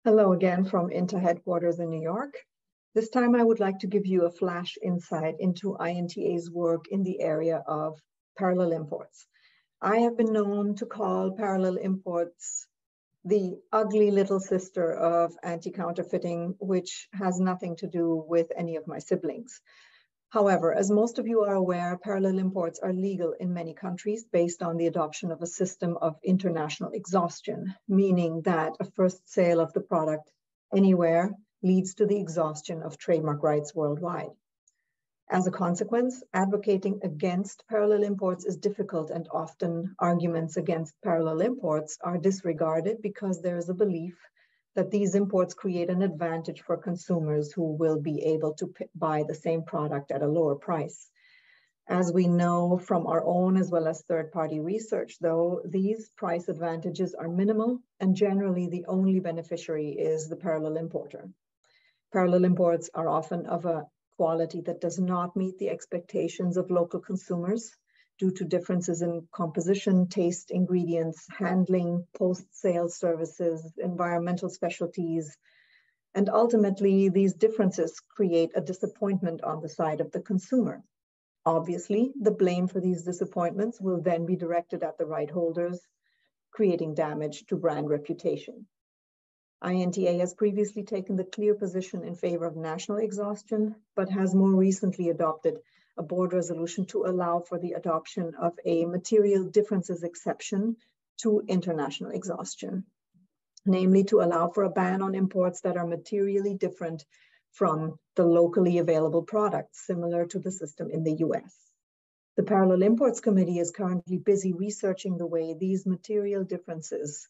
Hello again from INTA headquarters in New York. This time I would like to give you a flash insight into INTA's work in the area of parallel imports. I have been known to call parallel imports the ugly little sister of anti-counterfeiting, which has nothing to do with any of my siblings. However, as most of you are aware, parallel imports are legal in many countries based on the adoption of a system of international exhaustion, meaning that a first sale of the product anywhere leads to the exhaustion of trademark rights worldwide. As a consequence, advocating against parallel imports is difficult, and often arguments against parallel imports are disregarded because there is a belief that these imports create an advantage for consumers who will be able to buy the same product at a lower price. As we know from our own as well as third-party research, though, these price advantages are minimal, and generally the only beneficiary is the parallel importer. Parallel imports are often of a quality that does not meet the expectations of local consumers due to differences in composition, taste, ingredients, handling, post-sale services, environmental specialties, and ultimately these differences create a disappointment on the side of the consumer. Obviously, the blame for these disappointments will then be directed at the right holders, creating damage to brand reputation. INTA has previously taken the clear position in favor of national exhaustion, but has more recently adopted a board resolution to allow for the adoption of a material differences exception to international exhaustion, namely to allow for a ban on imports that are materially different from the locally available products, similar to the system in the US. The Parallel Imports Committee is currently busy researching the way these material differences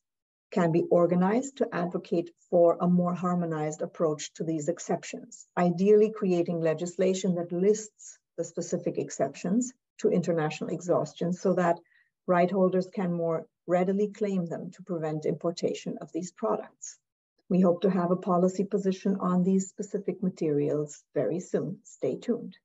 can be organized to advocate for a more harmonized approach to these exceptions, ideally creating legislation that lists the specific exceptions to international exhaustion so that right holders can more readily claim them to prevent importation of these products. We hope to have a policy position on these specific materials very soon. Stay tuned.